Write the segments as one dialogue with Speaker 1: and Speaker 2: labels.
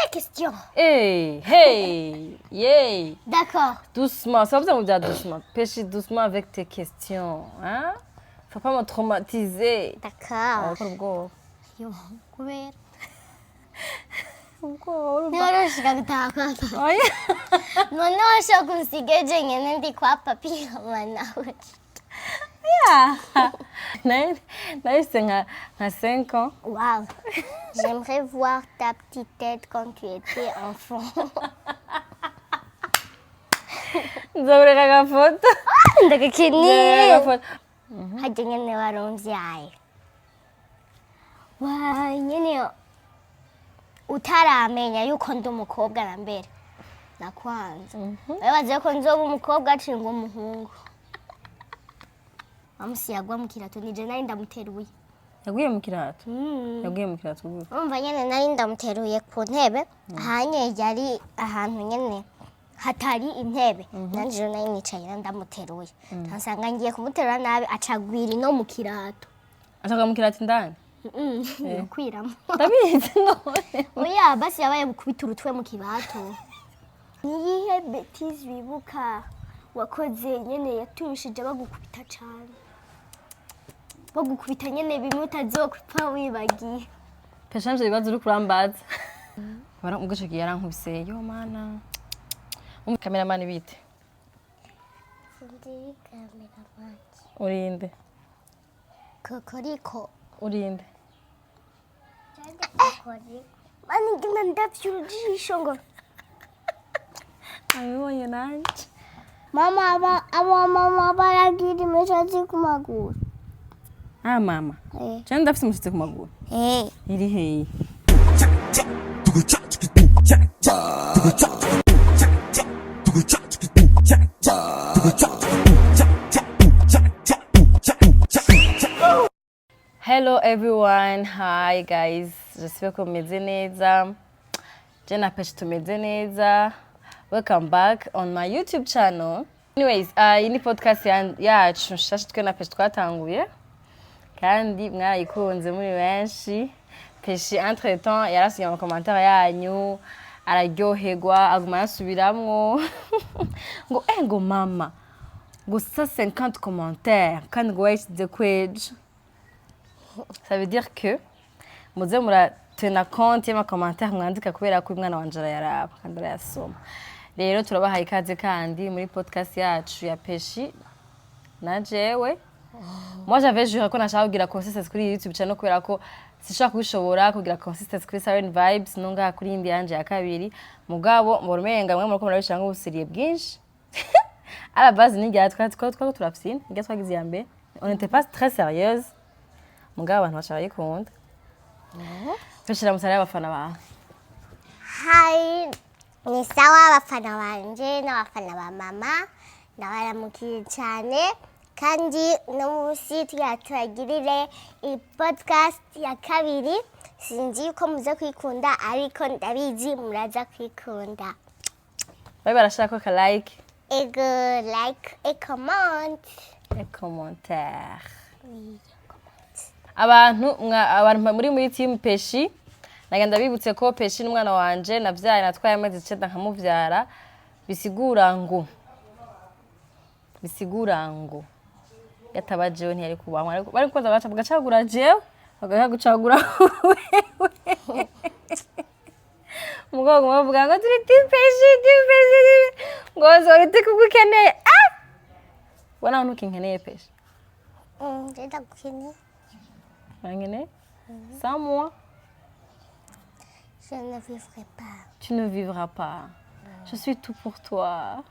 Speaker 1: des questions.
Speaker 2: Hey, yeah.
Speaker 1: D'accord.
Speaker 2: Doucement, ça vous dire doucement. Peshy doucement avec tes questions, hein? Faut pas me traumatiser.
Speaker 1: D'accord.
Speaker 2: Pourquoi?
Speaker 1: Yo, kubera.
Speaker 2: Pourquoi?
Speaker 1: Noroshika gutaha.
Speaker 2: Oya.
Speaker 1: Noneho sho kunsigeje nyene ndi kwa papi nawe.
Speaker 2: Yeah. C'est à 5 ans.
Speaker 1: Waouh. J'aimerais voir ta petite tête quand tu étais enfant.
Speaker 2: Nzoreka gafoto.
Speaker 1: Ndagakini.
Speaker 2: Gafoto.
Speaker 1: Hajya nyene warumvyaye. Wa nyene utaramenya yuko ndi umukobwa na mbere. Nakwanze. Babaze ko nzoba umukobwa acinga umuhungu. Amusi yagwa mu kirato nije nari ndamuteruye.
Speaker 2: Yaguye mu kirato. Yaguye mu kirato.
Speaker 1: Umva nyene nari ndamuteruye ku ntebe. Hanye yari ahantu nyene hatari intebe. Nanje nari nicaye ndamuteruye. Nsanga ngiye kumuterura nabi acagwira no mu kirato.
Speaker 2: Acaga mu kirato indani?
Speaker 1: Kwiramo.
Speaker 2: Ndabizi none.
Speaker 1: Oya basi yabaye bukubita urutwe mu kibato. Niyihe bêtise wibuka wakoze nyene yatumishije bagukubita cyane? Bagukubita nyene bimwe utazokwipa wibagiye.
Speaker 2: Peshanze ibibazo uri kurambaza. Ubwo gihe yarankubise yo mana. Cameraman bite?
Speaker 1: Ndi cameraman.
Speaker 2: Urinde.
Speaker 1: Kokoriko.
Speaker 2: Urinde.
Speaker 1: Kokoriko. Mani ngina ndavyurujisho ngo.
Speaker 2: Abibonye nanje.
Speaker 1: Mama baragira imishatsi ku maguru.
Speaker 2: Ah mama. Cyane ndafite umushatsi ku maguru. Iri heyi. Hello everyone, hi guys, j'espère que vous m'aidez neza. Je n'appelle tumeze neza. Welcome back on my YouTube channel. Anyways, iyi ni podcast yacu nshasha twe na Peshy twatanguye. Kandi mwarayikunze muri benshi. Peshy entre temps yarasiye mu commentaire yanyu, araryoherwa, aguma yasubiramwo. Ngo mama. Ngo 150 commentaires kandi ngo wayishyize kwejo. Ça veut dire que muze muratena compte y'ama commentaire mwandika kubera ko umwana wanje arayaraba kandi arayasoma. Rero turabahaye ikaze kandi muri podcast yacu ya Peshy na jewe. Moi j'avais juré ko nashaka kugira consistency kuri YouTube channel kubera ko sishaka kubishobora kugira consistency kuri Siren Vibes nunga kuri indi yanje ya kabiri. Mugabo murumenga mwe murako murabishanga ubusiriye bwinshi. À la base ni gya twatwa turafsine, ngiye twagize yambe. On n'était pas très sérieuse. Mugabo abantu bashayikunda. Peshy ramusara y'abafana bawe.
Speaker 1: Hi, ni sawa abafana banje n'abafana ba mama. Ndabaramukiye cyane kandi no musi tuyatwagirire podcast ya kabiri. Sinzi ko muze kwikunda ariko ndabizi muraza kwikunda.
Speaker 2: Bari barashaka ko like.
Speaker 1: Ego like et comment.
Speaker 2: Et commentaire. Oui. Abantu muri team Peshy nagenda bibutse ko Peshy n'umwana wanje navyaye natwaye amezi 9 nkamuvyara bisigura ngo yatabajewe ntiyari kubamwa bari kuza bagacagura jewe bagagucagura wewe mugongo bavuga ngo turi team Peshy ngo zorite kugukeneye wana ntukinkeneye Peshy
Speaker 1: Ndenda gukeneye.
Speaker 2: Sans moi,
Speaker 1: je ne vivrai pas.
Speaker 2: Tu ne vivras pas. Je suis tout pour toi.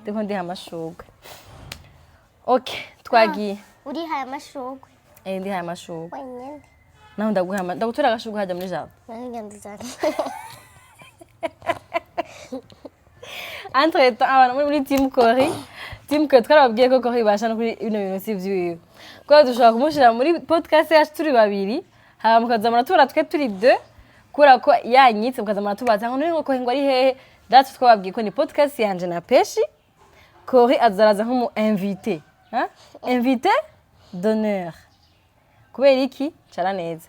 Speaker 2: Demandez à ma chogue. Ok, twagiye.
Speaker 1: Uri haya mashogwe.
Speaker 2: Ndi haya mashogwe.
Speaker 1: Wenyene.
Speaker 2: Naho ndagutura agashogwe hajya muri jardin.
Speaker 1: Nangenda zane.
Speaker 2: Entre temps, abantu muri team Cory. Team que twarababwiye ko Cory basha no kuri bino bintu sivyo. Kwa dushaka kumushira muri podcast yacu turi babiri. Haba mukaza muratura twe turi 2. Kura ko yanyitse mukaza muratubaza ngo ngo ngo ari hehe. That's twababwiye ko ni podcast yanje na Peshy. Cory azaraza nk'umu invité. Invité d'honneur. Kubera iki? Cara neza.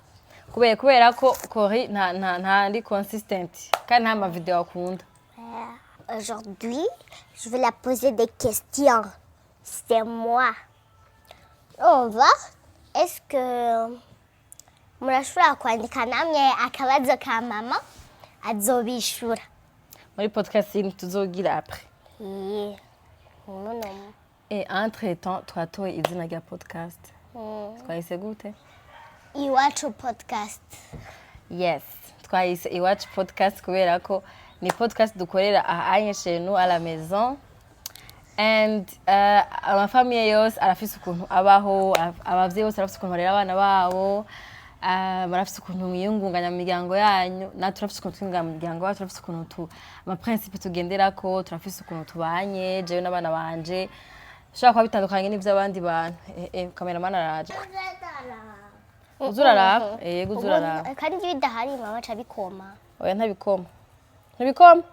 Speaker 2: kubera ko Cory nta ndi consistent kandi nta ma video akunda.
Speaker 1: Aujourd'hui, je vais la poser des questions. C'est moi. On va. Est-ce que murashobora kwandika namwe akabazo ka mama azobishura
Speaker 2: Muri podcast tuzogira après.
Speaker 1: Non.
Speaker 2: Et entre temps twatoye izina rya podcast. Twahise gute?
Speaker 1: Iwacu podcast.
Speaker 2: Yes, twahise Iwacu podcast kubera ko ni podcast dukorera ahanye chez nous à la maison. And ma famille yose arafise ukuntu abaho, abavyeyi bose arafise ukuntu barera abana babo, barafise ukuntu mwiyungunganya mu miryango yanyu, na turafise ukuntu twingana mu miryango yacu, turafise ukuntu ama principe tugenderako, turafise ukuntu tubanye, jewe n'abana banje. Shaka kwa bitandukanye n'ivy'abandi bantu. Cameraman araje. Uzurara? Yego uzurara.
Speaker 1: Kandi bidahari mama cha bikoma.
Speaker 2: Oya ntabikoma. Ntibikoma?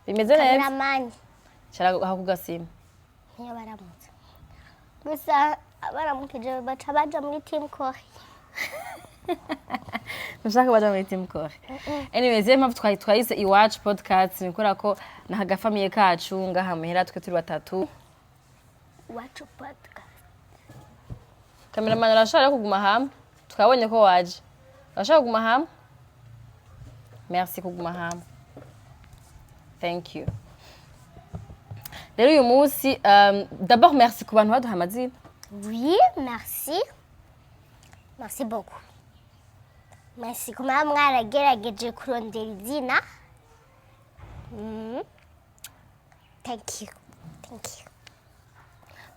Speaker 2: Bimeze neza.
Speaker 1: Cameraman.
Speaker 2: Cyara hakugasima.
Speaker 1: Niyo baramutse. Gusa baramukije baca baja muri team Cory.
Speaker 2: Nushaka baja muri team Cory. Anyways, yema twahise Iwacu podcast nikora ko na hagafamiye kacu ngaha muhera twe turi batatu.
Speaker 1: Iwacu podcast.
Speaker 2: Cameraman arashaka kuguma hamwe. Twabonye ko waje. Arashaka kuguma hamwe? Merci kuguma hamwe. Thank you. Rero uyu munsi d'abord merci ku bantu baduha amazina.
Speaker 1: Oui, merci. Merci beaucoup. Merci kuma mwaragerageje kurondera izina. Thank you.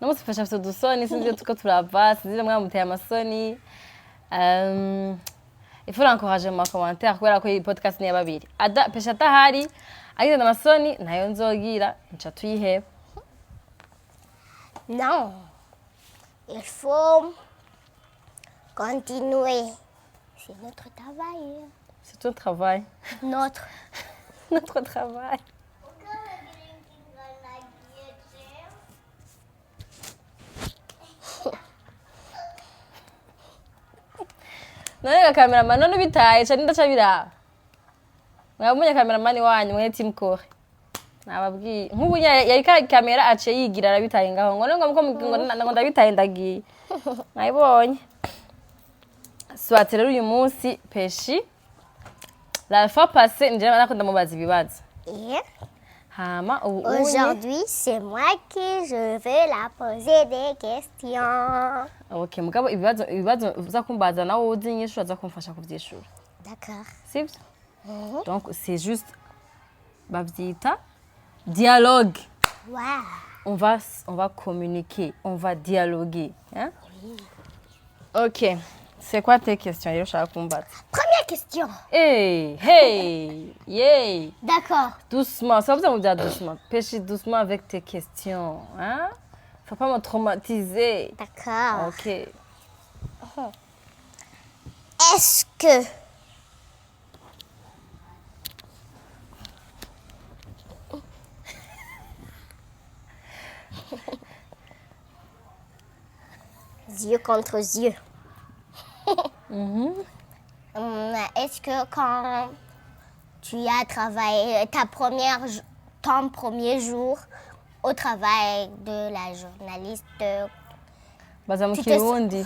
Speaker 2: Namusi fasha fite dusoni sinzi tuko turava, sinzi mwamuteye amasoni. Il faut l'encourager mu commentaire kubera ko iyi podcast ni yababiri. Peshy atahari, agize amasoni nayo nzogira nca tuyiheba.
Speaker 1: Non. Il faut continuer. C'est notre travail.
Speaker 2: C'est ton travail.
Speaker 1: Notre
Speaker 2: travail. None cameraman none bitaye cyane ndacabira. Mwabonye cameraman wanyu mwe team Cory. Nababwiye nk'ubu yari kamera aciye yigira arabitaye ngaho ngo ndabitaye ndagiye. Nayibonye. Swati rero uyu munsi Peshy la fois passée nje nako ndamubaza ibibazo. Hama
Speaker 1: aujourd'hui c'est moi qui je vais la poser des questions.
Speaker 2: Okay, mugabo ibibazo uza kumbaza nawe uzi nyinshi uza kumfasha kuvyishura.
Speaker 1: D'accord.
Speaker 2: C'est donc c'est juste bavyita dialogue.
Speaker 1: Wow.
Speaker 2: On va communiquer, on va dialoguer, hein?
Speaker 1: Oui.
Speaker 2: OK. C'est quoi tes questions?
Speaker 1: Première question.
Speaker 2: Hey, yay.
Speaker 1: D'accord.
Speaker 2: Doucement, ça vous dire doucement. Peshy doucement avec tes questions, hein? Faut pas me traumatiser.
Speaker 1: D'accord.
Speaker 2: OK.
Speaker 1: Est-ce que yeux contre yeux. Est-ce que quand tu as travaillé ton premier jour au travail de la journaliste,
Speaker 2: Baza mu Kirundi.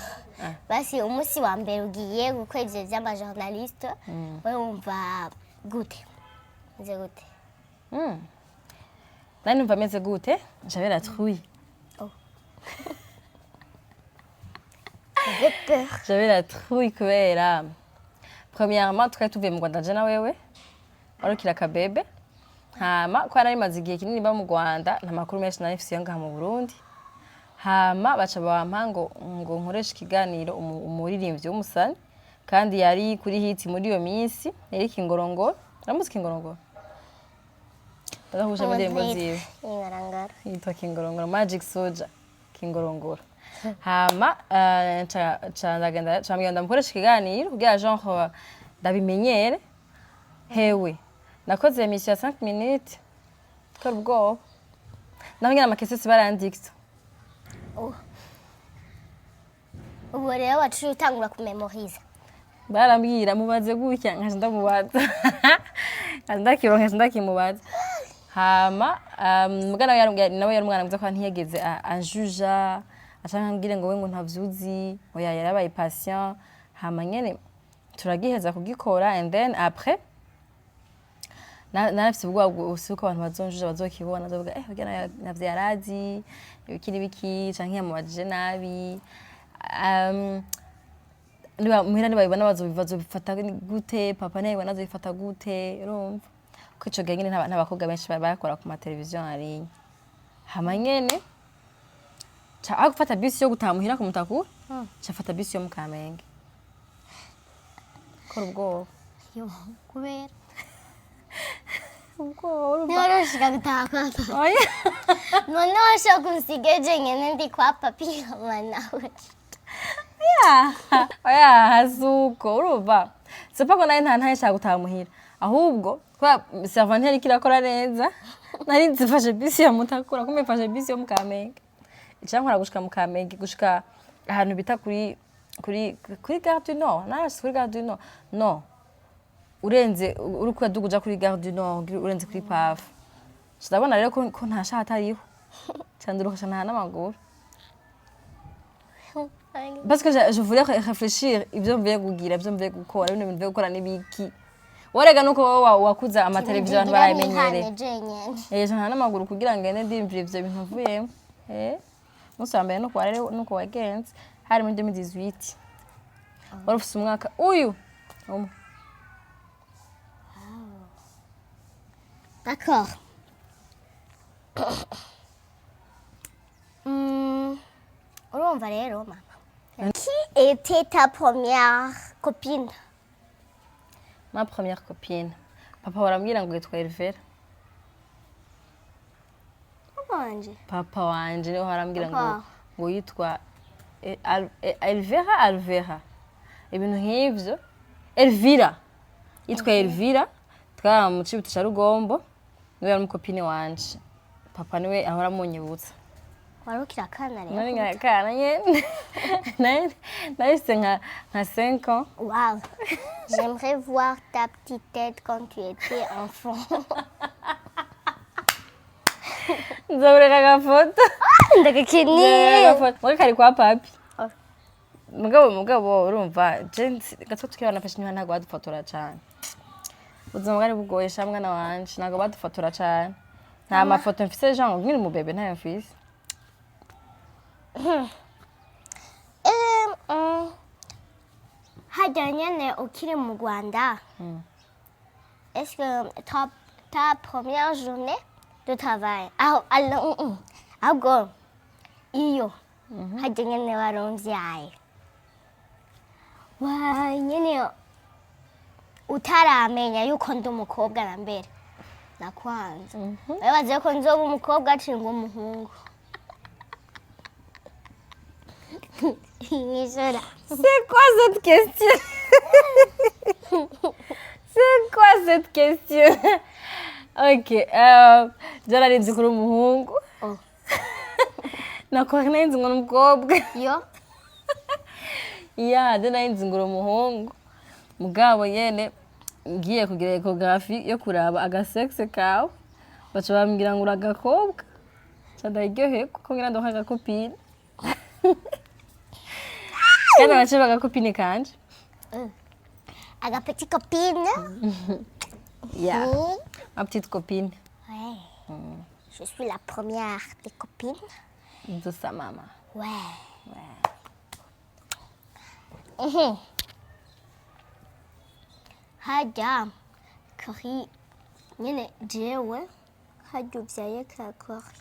Speaker 1: basi umunsi wa mbere ugiye gukora ivyo vy'amajournaliste, wewe wumva gute? Meze gute?
Speaker 2: Nani numva meze gute? J'avais la trouille.
Speaker 1: Oh. J'avais peur.
Speaker 2: J'avais la trouille kubera premièrement twari tuvuye mu Rwanda je na wewe warukira kabebe hama ko nari maze igihe kinini ba mu Rwanda nta makuru menshi nari mfise ngaha mu Burundi hama baca bampa ngo nkoresha ikiganiro umuririmbyi w'umusani kandi yari kuri hit muri iyo minsi yari Kingorongoro ramuzi Kingorongoro badahuje mu ndembo ziwe yitwa Kingorongoro Magic Soldier Kingorongoro hama ndagenda mukoresha ikiganiro kugira genre ndabimenyere hewe nakoze emission ya 5 minutes kora ubwoba nabwira amakesesi barandikta
Speaker 1: ubu rero waciye utangura kumemoriza
Speaker 2: barambwira mubaze gutya nkaje ndamubaza ndakironka ndakimubaza hama mugana nawe yari umwana mwiza ko ntiyegeze anjuja acangambwire ngo we ngo ntavyuzi oya yarabaye patient hama nyene turagiheza kugikora and then après narafise ubwoba usuko abantu bazonjuja bazokibona bazovuga kugira navyo yarazi ibikiri biki canke yamubajije nabi muhira nibabibona bazobifata gute papa nawe bazobifata gute urumva ko ico gihe nyene n'abakobwa benshi bakora ku mateleviziyo ari hama nyene aho gufata bisi yo gutaha muhira ku Mutakura cafata bisi yo mu Kamenge kora ubwoba
Speaker 1: yo kubera
Speaker 2: ubwoba
Speaker 1: noroshika gutaha kwa papa oya none washo kunsigeje nyene ndi kwa papi nawe
Speaker 2: oya hazuko urumva sipa ko naye ntaye nshaka gutaha muhira ahubwo kwa servante yari kirakora neza nari nzifashe bisi ya Mutakura kumbe fashe bisi yo mu Kamenge icankora gushika mu Kamenge gushika ahantu bita kuri Gare du Nord narasi kuri Gare du Nord no urenze uri kuduguja kuri Gare du Nord urenze kuri Pave ndabona rero ko ntasha hatariho cyanduruka nta n'amaguru parce que je voulais réfléchir ibyo mvuye kugira ibyo mvuye gukora ibintu mvuye gukora nibiki warega nuko wakuza amateleviziyo abantu baramenyere nta n'amaguru kugira ngo ene ndimvire ivyo bintu mvuyemo musambere nuko warere nuko wagenze hari muri 2018 wari ufise umwaka uyu
Speaker 1: D'accord. Urumva rero mama. Qui était ta première copine?
Speaker 2: Ma première copine. Papa warambwira ngo yitwa Elvera. Papa wanje niho harambwira ngo yitwa Elvera. Ibintu nk'ivyo. Elvira. Yitwa Elvira. Mu Cibuti ca Rugombo niwe yari umukopine wanje papa niwe ahora munyibutsa
Speaker 1: warukira kana rero
Speaker 2: nari ngakana nyene nahise nka 5 ans.
Speaker 1: Wow, j'aimerais voir ta petite tête quand tu étais enfant.
Speaker 2: nzoreka gafoto
Speaker 1: ndagakiniye
Speaker 2: muri kari kwa papi mugabo urumva gatso tukibana Peshy niho ntago badufotora cyane ubuzima bwari bugoye sha mwana wanje ntago badufotora cyane nta mafoto mfise genre nkiri mu bebe ntayo mfise
Speaker 1: hajya nyene ukiri mu Rwanda est-ce que ta première journée de travail ahubwo iyo hajya nyene waronvyaye nyene utaramenya yuko ndi umukobwa na mbere nakwanza babaze ko nzoba umukobwa acinga umuhungu
Speaker 2: C'est quoi cette question? C'est quoi cette question? Ok, jararinzi kuri umuhungu nakora narinzi ngo umukobwa
Speaker 1: yo
Speaker 2: ya narinzi ngo umuhungu mugabo yene ngiye kugira ecography yo kuraba agasexe kawe baca bambwira ngo uragakobwa cyadayiryoheye kuko ngira ndonka agakopine kana baca bagakopine kanje
Speaker 1: petit copine.
Speaker 2: Yeah, ma petite copine.
Speaker 1: Ouais. Je suis la première des copines.
Speaker 2: De sa maman.
Speaker 1: Ouais. Hajya Cory nyine jewe hajya ubyaye ka Cory.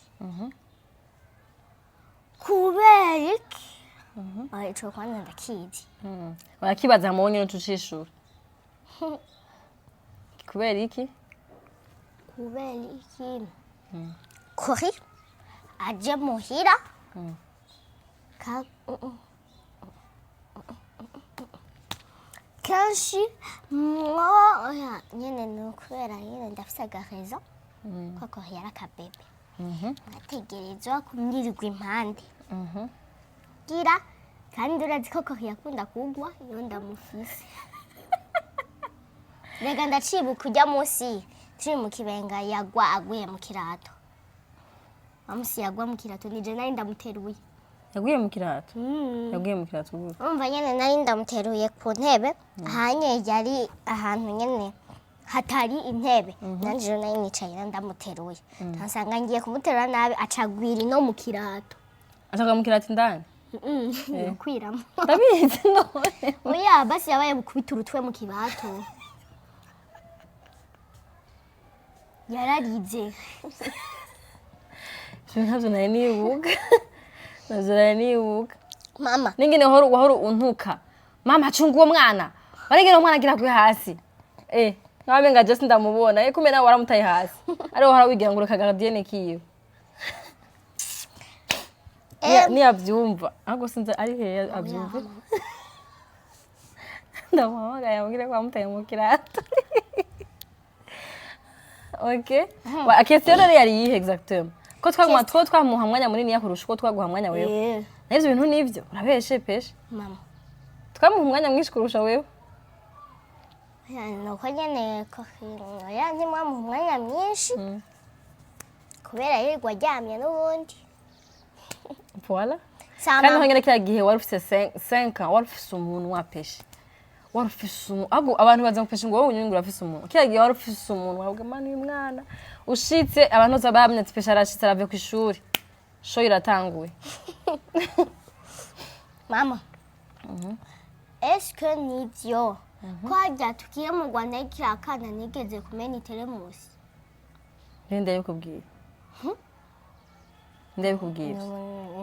Speaker 1: Kubera iki? Ico kwanza ndakizi.
Speaker 2: Warakibaza mu nyine tucishura. Kubera iki?
Speaker 1: Kubera iki? Cory aje muhira. Kenshi nyine ni ukubera nyine ndafise agarezo ko Cory yari akabebe. Nategerezwa kumwirirwa impande. Gira kandi urazi ko Cory yakunda kugwa iyo ndamufise. rega ndacibuka ujya munsi turi mu kibenga yagwa aguye mu kirato amusi yagwa mu kirato nije nari ndamuteruye
Speaker 2: yaguye mu kirato yaguye mu kirato gute
Speaker 1: umva nyene nari ndamuteruye ku ntebe hanye yari ahantu nyene hatari intebe nanje nari nicaye ndamuteruye nsanga ngiye kumuterura nabi acagwira no mu kirato
Speaker 2: acaga mu kirato indani
Speaker 1: kwiramo
Speaker 2: ndabizi none
Speaker 1: oya basi yabaye bukubita urutwe mu kibato yararize
Speaker 2: ntabyo nari nibuka ntabyo nari nibuka
Speaker 1: mama
Speaker 2: ningene wahora untuka mama acunga uwo mwana barengera umwana agira kuri hasi nkabe nga just ndamubona kumbe nawe waramutaye hasi ariho hora wigira ngo reka gardienne kiyo ni abyumva ahubwo sinzi ari he abyumva ndamuhamagaye amubwire ko wamutaye mu kirato okay wa question rero yari yihe exactement ko twamuha mwanya munini yakurusha ko twaguha mwanya wewe navyo bintu nivyo urabeshe peshe
Speaker 1: mama
Speaker 2: twamuha umwanya mwinshi kurusha wewe
Speaker 1: nuko nyene ko yanjye mwamuha umwanya mwinshi kubera yirirwa aryamye n'ubundi
Speaker 2: voilà kandi hongera kya gihe wari ufite 5 ans wari ufite umuntu wa peshe wari ufite abantu baza gupesha ngo wowe unyungura ufite umuntu kya gihe wari ufite umuntu wavuga mani uyu mwana ushitse abantu bose bamye ati peshe arashitse arave ku ishuri sho iratanguye
Speaker 1: mama est-ce que nivyo kwajya tukiye mu Rwanda ikirakana nigeze kumena telemusi
Speaker 2: ninde yikubwiye ndabikubwira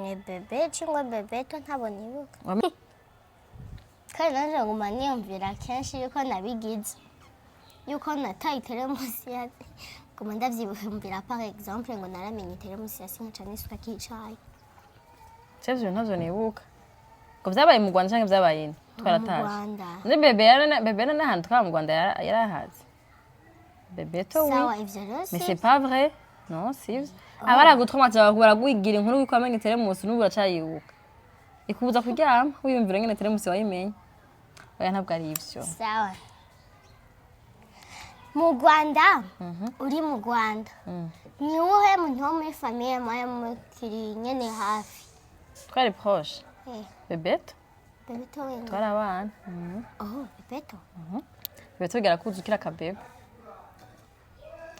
Speaker 1: ni bebe cyangwa bebeto ntabona ibuka kandi naje nguma niyumvira kenshi yuko nabigize yuko nataye telemusi ya nguma ndavyibumbira par exemple ngo naramenye telemusi ya sinca n'isuka kicaye
Speaker 2: cyavyo ntazo nibuka ko vyabaye mu Rwanda cyangwa vyabaye twarataje ni bebe n'ahantu twa mu Rwanda yarahaze bebeto oui mais c'est pas vrai non si abaragutromatiza baraguigira inkuru wiko amenye telemusi n'ubu uracayibuka ikubuza kuryama wiyumvira ngene telemusi wayimenye oya ntabwo ari ivyo
Speaker 1: sawa mu Rwanda uri mu Rwanda ni wowe muntu wo muri famille maya mukiri nyene hafi
Speaker 2: twari proche bebeto
Speaker 1: wewe
Speaker 2: twari abana bebeto gara kuzukira kabebe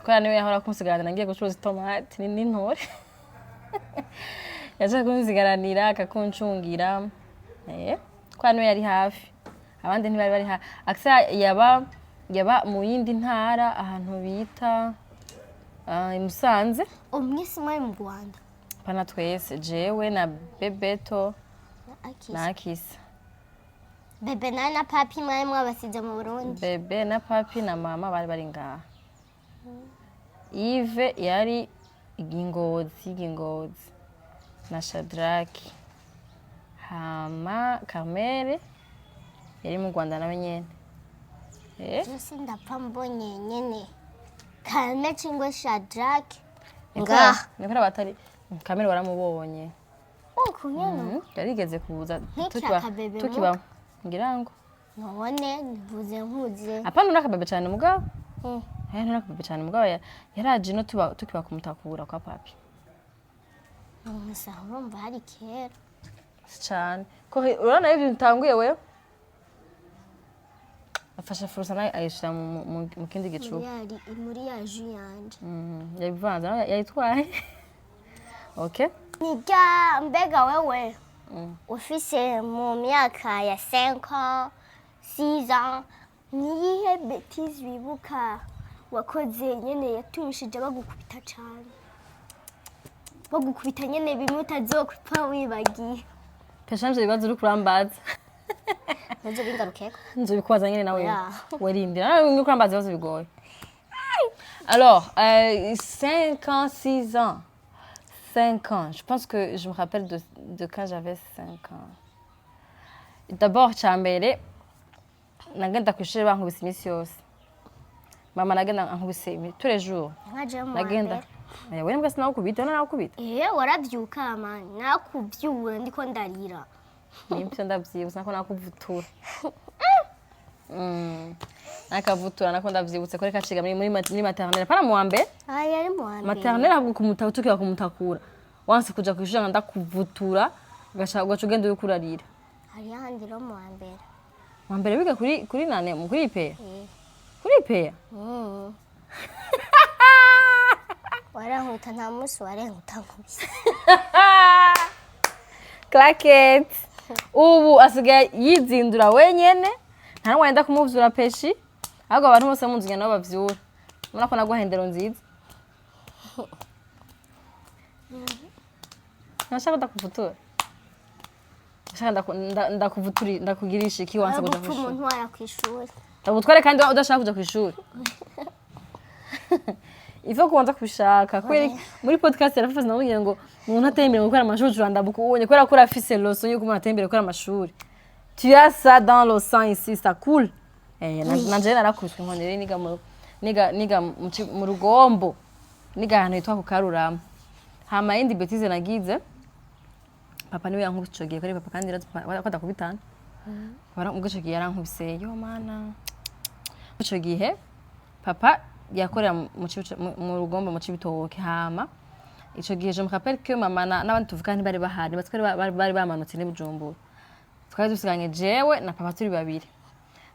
Speaker 2: twara niwe yahora kunsigaranira ngiye gucuruza itomati n'intore yaje kunsigaranira akakuncungira twara niwe yari hafi abandi ntibari bari hafi aksa yaba mu yindi ntara ahantu bita Musanze
Speaker 1: umwisi muri mu Rwanda
Speaker 2: pana twese jewe na bebeto na Akisa
Speaker 1: bebe na papi mwari mwabasize mu Burundi
Speaker 2: bebe na papi na mama bari ngaha Yves yari Ingozi na Shadraki hama Carmele yari mu Rwanda nawe nyene
Speaker 1: Jose ndapfa mbonye nyene Carmele cyangwa Shadraki ngaha
Speaker 2: nikora batari Carmele waramubonye
Speaker 1: kunyene
Speaker 2: yarigeze kuza tukiba ngira ngo
Speaker 1: none nivuze nkuze
Speaker 2: apana nakabebe cyane mugabo nakabebe cyane mugabo yaraje no tukiba kumutakura kwa papi
Speaker 1: musaho urumva hari kera
Speaker 2: cyane ko urana ibyo bitanguye wewe afasha furusa nayo ayishira mu kindi gicuba
Speaker 1: muri ya jus yanje
Speaker 2: yabivanze yayitwaye okay
Speaker 1: nijya mbega wewe ufise mu myaka ya 5 ans 6 ans niyihe bêtise wibuka wakoze nyene yatumishije bagukubita cyane bagukubita nyene bimwe utazokupfa wibagiye
Speaker 2: peshamje bibazo uri kurambaza
Speaker 1: nzo bingarukeko
Speaker 2: nzo bikwaza nyene nawe werindira nawe kurambaza bibazo bigoye alors 5 ans 6 ans 5 ans. Je pense que je me rappelle de quand j'avais 5 ans. D'abord, Chambere, nagenda kwishuri bankubise imisi yose. Mama nagenda ankubise tous les jours. Nagenda. Wewe mbwa sinakubita none nakubita.
Speaker 1: Warabyuka man. Nakubyura ndiko ndarira.
Speaker 2: Nimpyo ndabyibuza nako nakuvutura. Nakavutura nako ndavyibutse ko reka ciga muri maternelle para mu wa mbere
Speaker 1: yari mu wa mbere
Speaker 2: maternelle ahubwo kumutatukira kumutakura wanse kuja kwishura ndakuvutura ugaca ugenda ukurarira
Speaker 1: hari handi ro mu wa mbere
Speaker 2: wa mbere biga kuri nane kuri ipeya kuri ipeya
Speaker 1: warankuta nta musi warenkuta nkubise
Speaker 2: claquette ubu asigaye yizindura wenyene nta wenda kumuvura Peshy ahubwo abantu bose mu nzu nabo bavyura mura ko nagwa hendero nziza nashaka ndakuvutura ndakugirisha iki wanse kuja kwishuri
Speaker 1: umuntu wara kwishuri
Speaker 2: ndagutware kandi udashaka kuja kwishuri Ifo kubanza kubishaka kweri muri podcast yarafase nabonye ngo umuntu atembere gukora amashuri urandabuka ubonye kwera ko afise leçon yuko umuntu atembere gukora amashuri tu as ça dans le sang ici ça coule nanje narakubiswe nkonere niga mu rugombo niga ahantu hitwa ku Karurama hama indi betize nagize papa niwe yankubishogiye kuri papa kandi adakubitana bara ubwishogiye yarankubise yo mana ico gihe papa yakorera mu rugombo mu Cibitoke hama ico gihe je me rappelle que mama n'abandi tuvukana bari bahari bari bamanutse ne Bujumbura twari dusiganye jewe na papa turi babiri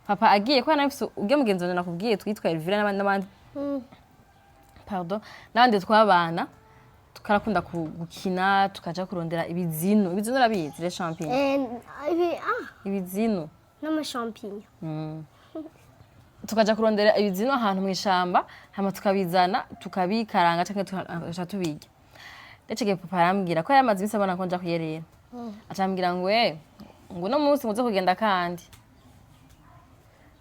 Speaker 2: papa agiye ko nafise ubwe mugenzi wanjye nakubwiye twitwa Elvira n'abandi pardon n'abandi twabana tukarakunda gukina tukaja kurondera ibizino rabizi les champignons ibizino
Speaker 1: n'ama champignons
Speaker 2: tukaja kurondera ibizino ahantu mu ishamba hama tukabizana tukabikaranga cyangwa tukaja tubirya ndetse gihe papa arambwira ko yamaze ibisa abana ko nja kuyerera acambwira ngo no munsi muze kugenda kandi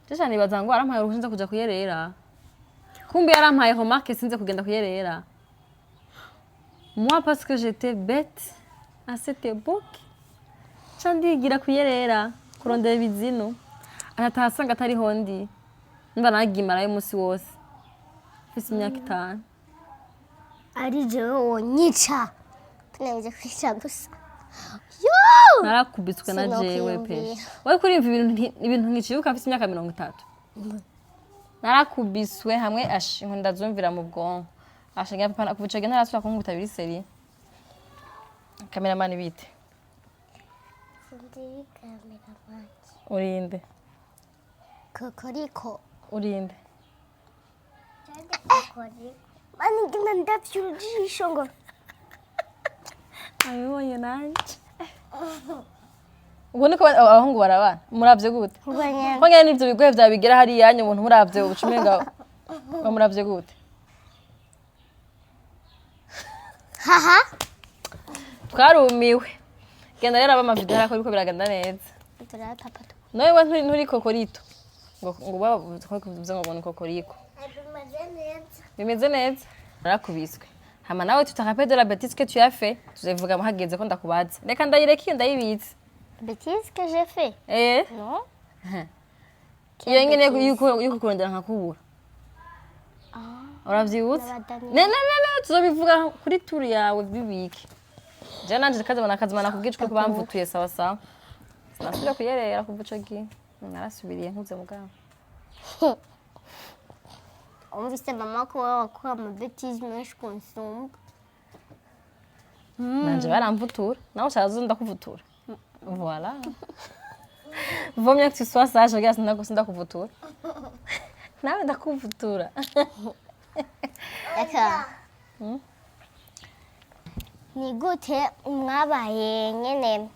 Speaker 2: cyane nibaza ngo arampaye uruhushya kuja kuyerera kumbe yarampaye remarque sinze kugenda kuyerera moi parce que j'étais bête à cette époque candigira kuyerera kurondera ibizino atasanga atari hondi mba nagimara y'umunsi wose mfise imyaka 5
Speaker 1: ari jewe wonyica tunaje kwica gusa yo
Speaker 2: narakubitswe na jewe Peshy wowe kuri ibintu nkicibuka mfise imyaka 30 narakubiswe hamwe ashinko ndazumvira mu bwonko ashinga papa kuvucege ntarasubira kunkuta biri seri cameraman bite
Speaker 1: ndi cameraman
Speaker 2: urinde
Speaker 1: kokoriko
Speaker 2: urinde
Speaker 1: mani gina ndavyujisho ngo
Speaker 2: abibonye nanje ubwo niko abahungu barabana muravye gute ko nyene nivyo bigoye vyabigera hari yanyu umuntu muravye ubucumenga muravye gute
Speaker 1: haha
Speaker 2: twarumiwe genda rero aba video arako biko biragenda neza
Speaker 1: turara papa
Speaker 2: nowe nturi kokorito ngo baba kuvuze ngo kokoriko bimeze neza narakubiswe hama nawe tutarape de la bêtise que tu as fait tuzevuga mahageze ko ndakubaza reka ndayireka ndayibitse
Speaker 1: bêtise que j'ai fait non
Speaker 2: iyo nyene yuko kurondera nkakubura uravyibutse ne tuzobivuga kuri tour yawe bibiki je nanje kazabona kazimana kubwicwe ko bamvutuye sawa sawa sinasubira kuyerera kuvuco gi narasubiriye nkuze mugabo
Speaker 1: umvise mama ko wakora ama bêtise menshi konsumba
Speaker 2: nanje baramvutura nawe shazo ndakuvutura voilà vaut mieux que tu sois sage regarde ndakuvutura nawe ndakuvutura
Speaker 1: aka ni gute mwabaye nyene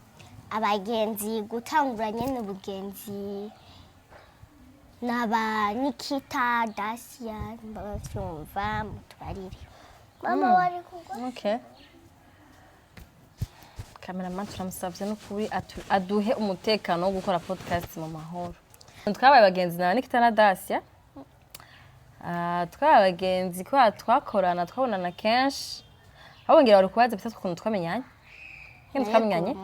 Speaker 1: abagenzi gutangura nyene ubugenzi naba Nikita Dacia mbavyumva mutubarire mama wari kugwa
Speaker 2: okay cameraman turamusavye no kuri aduhe umutekano wo gukora podcast mu mahoro twabaye abagenzi na Nikita na Dacia twabaye abagenzi kwa twakorana twabonana kenshi abongera bari kubaza bitatu kuntu twamenyanye twamenyanye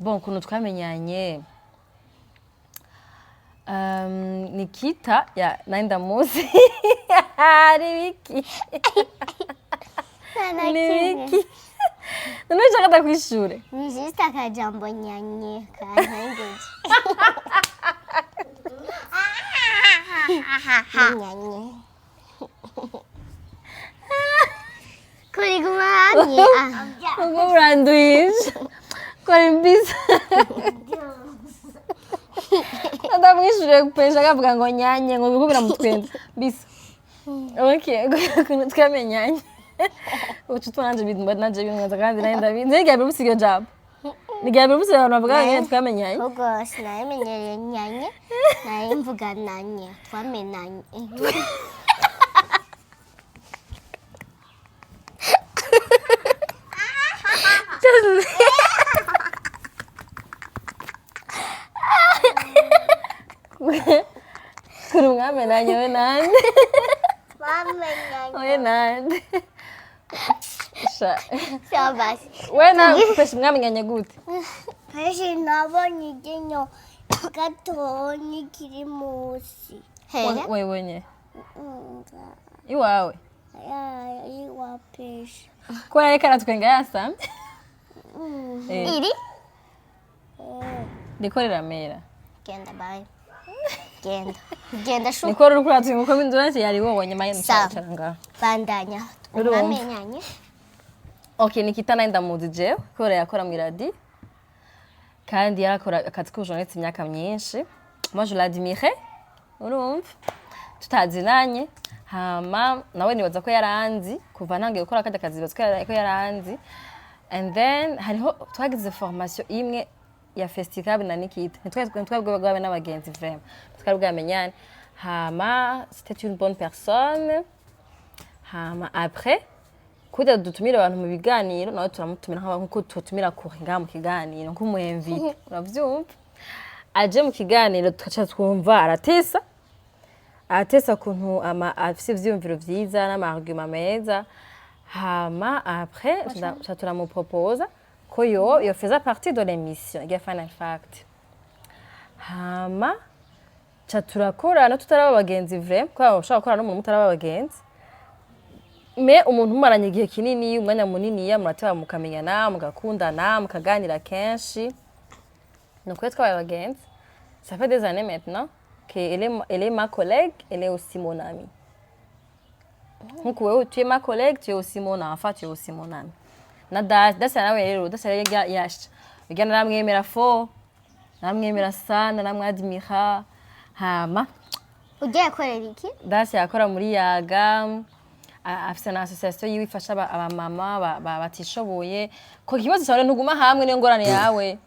Speaker 2: bon kuntu twamenyanye Nikita ya naenda muzi Ribiki Ribiki none chakata kwishure
Speaker 1: ni juste akajambo nyanye kanyengeje Nyanye. Cory gumanye.
Speaker 2: Ubwo burandwije. Cory mbisa. Ndamwishuje kupesha akavuga ngo nyanye ngo bikubira mu twende. Mbisa. Okay, kuno twamenyanye. Ucu twananje bidumba nanje bimwaza kandi nayo ndabizi. Ngiye bibusiga job. Ngiye bibusiga abantu bavuga ngo twamenyanye.
Speaker 1: Ubwo sinamenyereye nyanye. Naye mvuga nanye. Twamenanye.
Speaker 2: Kuri mwamenanye we nande.
Speaker 1: Twamenyanye.
Speaker 2: We nande.
Speaker 1: Sabasi.
Speaker 2: We na Peshy mwamenyanye gute?
Speaker 1: Peshy nabonye igenyo gatonyi kiri musi.
Speaker 2: We wenye. Iwawe.
Speaker 1: Iwa Peshy.
Speaker 2: Kwa reka natwenga yasa.
Speaker 1: Iri?
Speaker 2: Nikorera mera.
Speaker 1: Genda bye. Genda shu.
Speaker 2: Nikorera ukuratuye ngo komindura yari wowe nyuma y'inshanga.
Speaker 1: Bandanya. Mwamenyanye.
Speaker 2: Okay, Nikita naenda mudije kora yakora mu radio. Kandi yarakora akazi k'ubujournaliste imyaka myinshi. Moi je l'admirais. Urumva? Tutazinanye. Hama nawe nibaza ko yaranzi kuva ntangiye gukora akadi kazi baza ko yaranzi. And then hariho twagize formation imwe ya festival na Nikita. Twabwabaga n'abagenzi vraiment. Twabwamenyane. Hama c'était une bonne personne. Hama après kuda dutumira abantu mu biganiro nawe turamutumira nk'uko tutumira Cory ngaha mu kiganiro nk'umuinvite. Uravyumva? Aje mu kiganiro tukaca twumva aratesa kuntu afise ivyumviro vyiza n'amargument meza. Hama après turamuproposa ko yo faisait partie de l'émission ya Final Fact. Hama turakora no tutaraba abagenzi vrai ko ushaka gukora no mu mutaraba abagenzi. Me umuntu umaranye igihe kinini umwanya munini ya murateba mukamenyana mugakundana mukaganira kenshi. Donc twabaye abagenzi. Ça fait des années maintenant qu'elle est ma collègue, elle est aussi mon amie. Donc tu es ma collègue, tu es aussi mon enfant, tu es aussi mon ami. Nada, nawe rero, yash. Igana namwemera fo, namwemera sana, namwadimira. Hama.
Speaker 1: Ugiye korera iki?
Speaker 2: Dasi yakora muri yaga. Afise na association yifasha abamama batishoboye. Ko kibazo cyane ntuguma hamwe niyo ngorane yawe.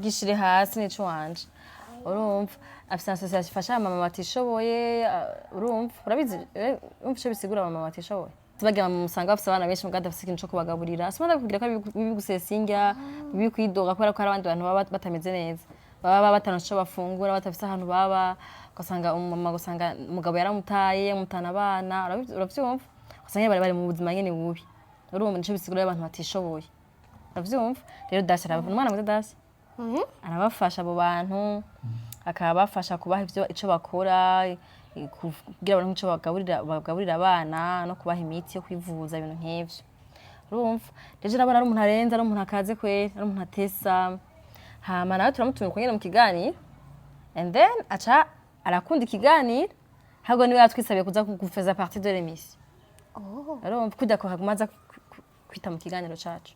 Speaker 2: Gishire hasi nico wanje. Urumva? Afise association ifasha abamama batishoboye, urumva? Urabizi umfishe bisigura abamama batishoboye. Tubagira mu musanga bafise abana benshi muganda bafise ikintu cyo kubagaburira. Simana kugira ko bigusesinga, bikwidoga kubera ko abandi bantu baba batameze neza. Baba batanasho bafungura batafise ahantu baba ugasanga umama gusanga umugabo yaramutaye mutana abana uravyumva ugasanga bari mu buzima nyene bubi urumva nico bisigura abantu batishoboye uravyumva rero Dasi arabafasha umwana muto Dasi arabafasha abo bantu akabafasha kubaha ico bakora kugira abantu ico bagaburira abana no kubaha imiti yo kwivuza ibintu nk'ivyo urumva rero nabona ari umuntu arenza ari umuntu akaze kwera ari umuntu atesa. Hama nawe turamutumira kugenda mu kiganiro and then aca arakunda ikiganiro hago niwe yatwisabiye kuza gufeza partie de l'émission. Urumva kujya ko hagumaza kwita mu kiganiro cacu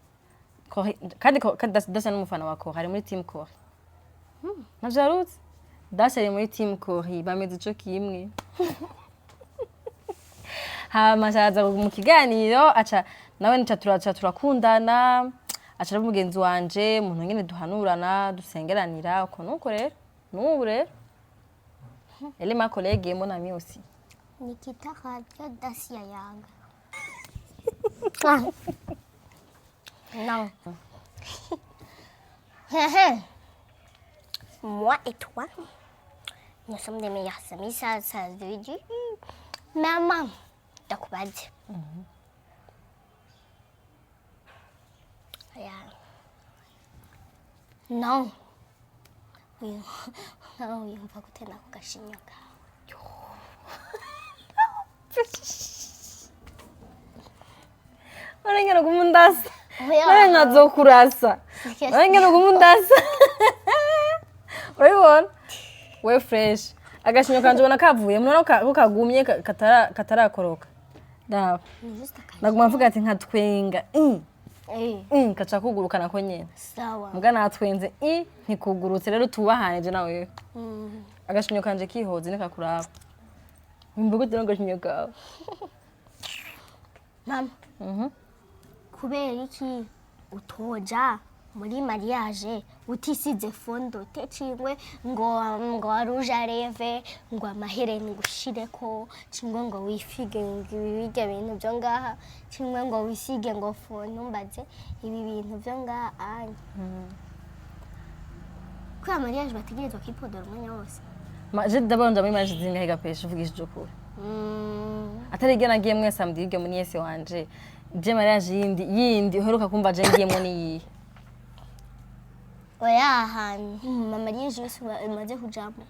Speaker 2: kandi Dasi n'umufana wa Cory ari muri team Cory. Najarutse Dasi ari muri team Cory bameze ico kimwe. Hama aza mu kiganiro aca nawe nica turakundana acha mugenzi wanje umuntu nyene duhanurana dusengeranira uko nuko rero n'ubu rero elle ma collègue et mon amie aussi.
Speaker 1: Nikita radio Dasi yanga. Non. Moi et toi, nous sommes des meilleurs amis, ça se dit. Maman, Gakubise. Non. Wiyumva gute nako gashinyo kawe?
Speaker 2: Urengera kumundasa. Nari nzokurasa. Urengera kumundasa. Urabibona? we fresh agashinyo kanje ubona kavuye murano ko kagumye katarakoroka ndaba naguma mvuga ati nkatwenga kaca kugurukana ko nyene
Speaker 1: sawa
Speaker 2: muga natwenze ntikugurutse rero tubahanije nawe agashinyo kanje kihoze nikakuraba imbugo tero agashinyo kawe
Speaker 1: mama kubera iki utoja muri mariage utisize fondo tecingwe ngo rouge à lèvres ngo amahereni gushireko cingwe ngo wifige ibijya bintu byo ngaha cingwe ngo wisige ngo fondo mbaze ibi bintu byo ngaha anye kwa mariage bategerezwa kwipodora umwanya wose
Speaker 2: je ndabonja muri mariage zingahe Gapeshe uvugishije ukuri atari gena ngiye mwese amdirige muri yese wanje je mariage yindi uheruka kumva je ngiyemo niyi
Speaker 1: oya hantu mama mariage imaze kujamo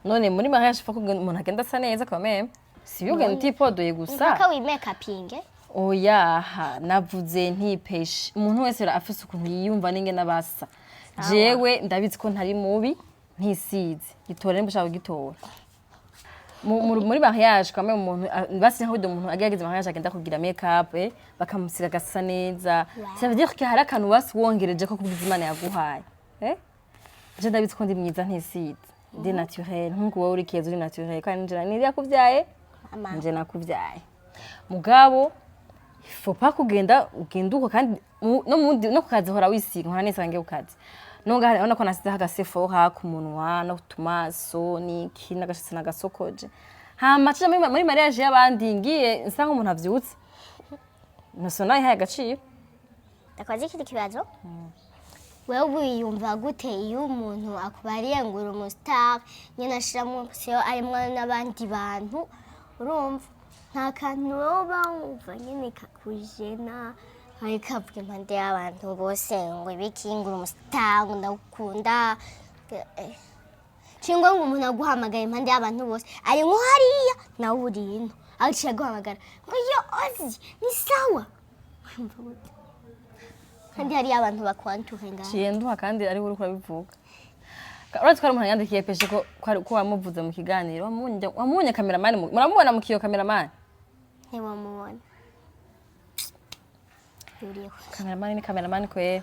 Speaker 2: none muri mariage fa ko umuntu agenda asa neza kwa meme si ugenda utipodoye gusa
Speaker 1: mpaka wi make upinge
Speaker 2: oya navuze Peshy umuntu wese afise ukuntu yiyumva ninge nabasa jewe ndabizi ko ntari mubi ntisize gitore mbashaka gitora muri mariage kwa meme umuntu basi nko umuntu agerageje mariage agenda kugira make up bakamusira gasa neza ça veut dire que hari akantu basi wongereje ko kubiza Imana yaguhaye je ndabizi ko ndi myiza ntisize ndi naturel nkuko wowe uri keza uri naturel kandi nje niri yakuvyaye nje nakuvyaye mugabo faut pas kugenda uko kandi no kukazi hora wisiga nkana neza ngiye kukazi nonga urabona ko nasize hagasefora ku munwa no kutumaso niki nagashitse nagasokoje hama cije muri mariage y'abandi ngiye nsa nk'umuntu avyutse nasona ihaye agaciro
Speaker 1: ndakwaze ikindi kibazo wewe wiyumva gute iyo umuntu akubariye ngo uri umustar nyene ashiramo siyo arimwo n'abandi bantu urumva nta kantu woba wumva nyene kakujena hari kavuga impande y'abantu bose ngo ibikingura umustar ngo ndakunda cingwa ngo umuntu aguhamagaye impande y'abantu bose ari nko hariya nawe uri ino aciye aguhamagara ngo yo ozi ni sawa kandi hari abantu bakwantuhe ngaho
Speaker 2: ciyenduha kandi ari uri kurabivuga uretse ko ari umuntu yandikiye Peshy ko wamuvuze mu kiganiro wamunye cameraman muramubona mu kiyo cameraman
Speaker 1: ntiwamubona
Speaker 2: cameraman kwe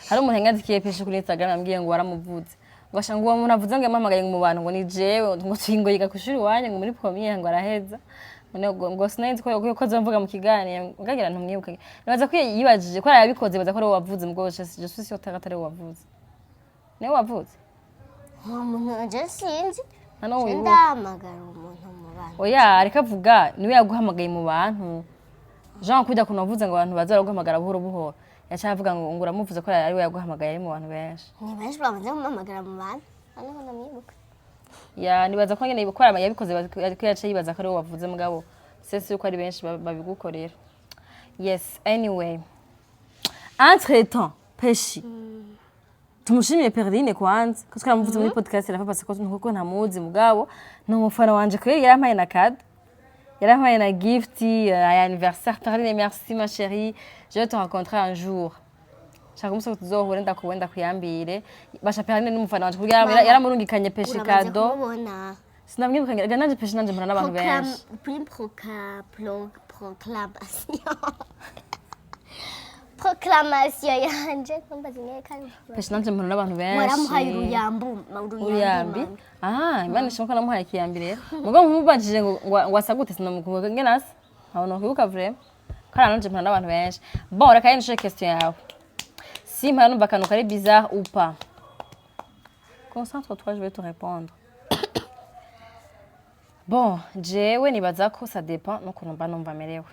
Speaker 2: hari umuntu yandikiye Peshy kuri Instagram ambwiye ngo waramuvuze ngo ashanga uwo muntu avuze ngo yampamagaye mu bantu ngo ni jewe ngo twingo yiga kushuri wanye ngo muri premier ngo araheza ngo sinenzi ko mvuga mu kiganiro ngagira ntumwibuke nabaza ko yibajije ko arabikoze baza ko ari wavuze mugabo je suis sûr atari wavuze ne wavuze
Speaker 1: umuntu je sinzi
Speaker 2: hano wibuka
Speaker 1: ndamagara umuntu mu bantu
Speaker 2: oya ariko avuga niwe yaguhamagaye mu bantu Jean kujya kunavuze ngo abantu bazara guhamagara buhoro buhoro yacavuga ngo uramuvuze ko ari we yaguhamagaye ari mu bantu benshi
Speaker 1: ni benshi bamaze guhamagara mu bantu hano namwibuka
Speaker 2: ya nibaza ko nyene ibikora yabikoze ariko yaca yibaza ko ari wavuze mugabo sese uko ari benshi babigukorera yes anyway entre temps Peshy tumushimiye Perline kwanza ko twaramuvuze muri podcast rafa parce ko ntamuzi mugabo no mufana wanje ko yarampaye na card yarampaye na gift ya anniversaire Perline merci ma chérie je vais te rencontrer un jour shaka umuso tuzohura ndakubenda kuyambire basha Perline n'umufana wanje kugira yaramurungikanye Peshy kado sinamwibuka nanje Peshy nanje mpana n'abantu benshi
Speaker 1: proclamation yanje kumbaza kandi
Speaker 2: Peshy nanje mpana n'abantu benshi
Speaker 1: waramuhaye uruyambi
Speaker 2: Imana ishaka namuhaye kiyambire mugo nkubajije ngo asagute sinamukuvuga ngenasa ntabona kwibuka vraiment kandi nanje mpana n'abantu benshi bon reka yinje question yawe si mpana numva kanu kari bizarre ou pas concentre-toi je vais te répondre bon jewe nibaza ko ça dépend no kunumva numva merewe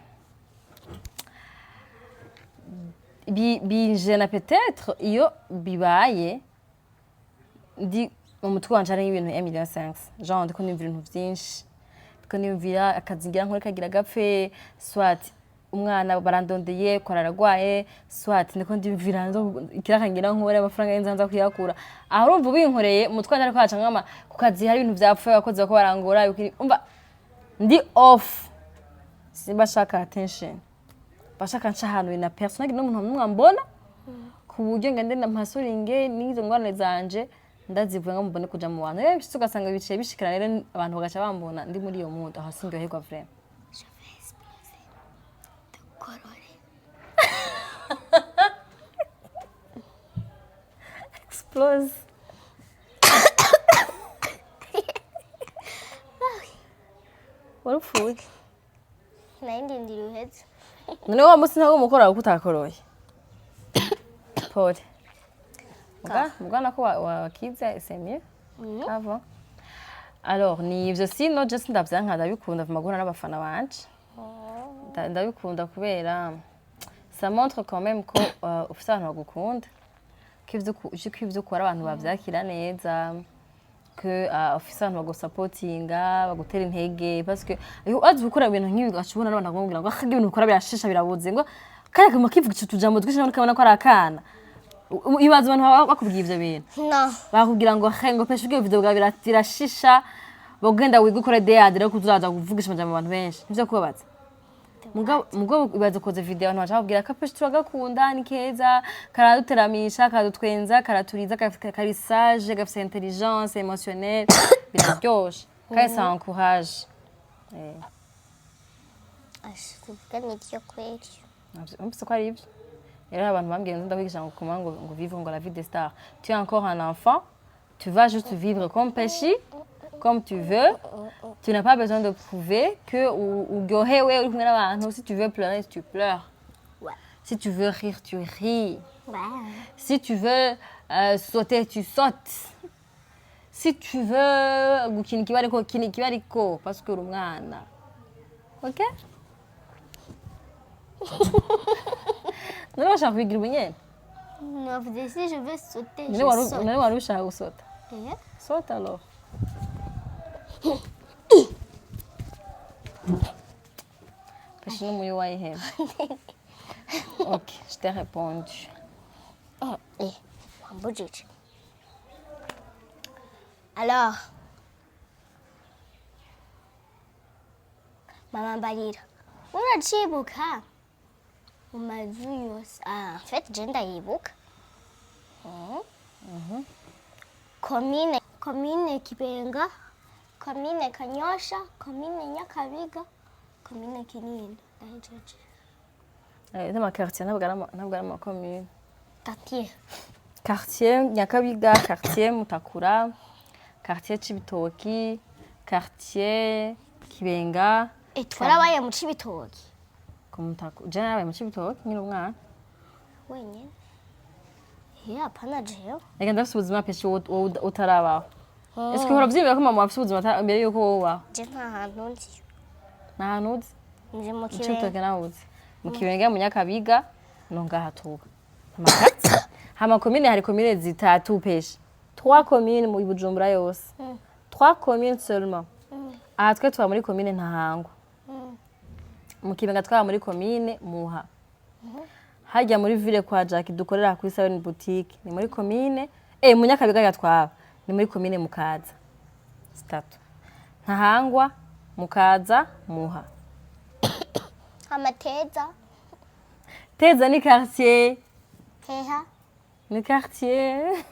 Speaker 2: bijena peut-être iyo bibaye ndi umutwe wanje ari ibintu 1,5 genre ndiko nimvira ibintu byinshi ndiko nimvira akazingira nkore kagira gapfe soit umwana barandondeye ko ararwaye soit ndiko ndimvira ikirakangira nkore amafaranga y'inzanza kuyakura aho urumva ubinkoreye umutwe wanje ariko haca nkama ku kazi hari ibintu byapfuye akoze ko barangora umva ndi off simba shaka attention bashaka nca ahantu na personnage n'umuntu n'umwe mbona ku buryo ngende na mpasoringe n'izo ngwane zanje ndazivuye ngo mbone kuja mu bantu rero bishitse ugasanga bicaye bishikira rero abantu bagaca bambona ndi muri iyo mood aho sindyoherwa vraiment
Speaker 1: Je vais exploser de coloré.
Speaker 2: explose warupfuye
Speaker 1: Naindi ndiri uhetse.
Speaker 2: none wa musi ntago mukora uko utakoroye pole mugana ko wakize c'est mieux avant alors ni ivyo sino just ndavyanka ndabikunda vuma guhura n'abafana banje ndabikunda kubera ça montre quand même ko ufite abantu bagukunda kivyo ukora abantu bavyakira neza que ufite abantu bagusupportinga bagutera intege parce que azi gukora ibintu nk'ibi gashobora n'abantu bakubwira ngo akage ibintu ukora birashisha birabuze ngo kaya kama kivuga ico tujambo twishije n'ukabona ko ari akana ibaza abantu bakubwiye ivyo bintu
Speaker 1: No.
Speaker 2: bakubwira ngo ngo peshe ubwo video bwa birashisha bagenda wiga ukora dead rero kuzaza kuvugisha amajambo abantu benshi nivyo kubabaza mugabo ibaza koze video abantu bacha babwira ko peshe turagakunda ni keza karaduteramisha karadutwenza karaturiza karisage gafite intelligence émotionnelle biraryoshe kandi ça encourage
Speaker 1: Ashikuvuga n'ivyo kweli.
Speaker 2: Umpise ko ari ibyo rero abantu bambwiye ngo ndakwigisha ngo comment ngo vivre ngo la vie des stars tu es encore un enfant tu vas juste vivre comme Peshy comme tu veux tu n'as pas besoin de prouver que uryohewe uri kumwe n'abantu si tu veux pleurer tu pleures
Speaker 1: Ouais.
Speaker 2: si tu veux rire tu ris
Speaker 1: Ouais.
Speaker 2: si tu veux sauter tu sautes si tu veux gukina ikibariko parce que uri umwana ok none washaka kubigira ubunyene
Speaker 1: Navuze si je vais sauter, je
Speaker 2: none
Speaker 1: saute.
Speaker 2: wari ushaka gusota
Speaker 1: Eh?
Speaker 2: saute alors Peshy n'umuyi wayihema ok je t'ai répondu
Speaker 1: Wambujije. Alors, Maman mbarira. Uracibuka? Umazu yose. En fait, je ndayibuka. Komine Kibenga, komine Kanyosha, komine Nyakabiga, komine Kinindo. Ndahijeje.
Speaker 2: n'amakartier ntabwo ari amakomune
Speaker 1: Quartier.
Speaker 2: quartier Nyakabiga quartier Mutakura quartier Cibitoki quartier Kibenga
Speaker 1: Twarabaye mu Cibitoki.
Speaker 2: je nabaye mu Cibitoki nkiri umwana
Speaker 1: Wenyine. Hapana jewe.
Speaker 2: reka ndafite ubuzima Peshy wowe utarabaho est-ce que uravyibwira ko mama afite ubuzima mbere yuko wowe ubaho
Speaker 1: Je nta hantu nzi.
Speaker 2: nta hantu uzi
Speaker 1: Nje mu
Speaker 2: mu
Speaker 1: Kibenga.
Speaker 2: Cibitoki nawe uzi mu Kibenga mu Nyakabiga no ngaha tuba hama komine hari komine zitatu Peshy 3 communes mu Bujumbura yose 3 communes seulement aha twe tuba muri komine Ntahangwa mu Kibenga twaba muri komine Muha hajya muri ville kwa Jackie dukorera kuri Salon Boutique ni muri komine mu Nyakabiga yatwaba ni muri komine Mukaza zitatu Ntahangwa Mukaza Muha
Speaker 1: Amateza.
Speaker 2: Teza ni quartier
Speaker 1: Heha.
Speaker 2: ni quartier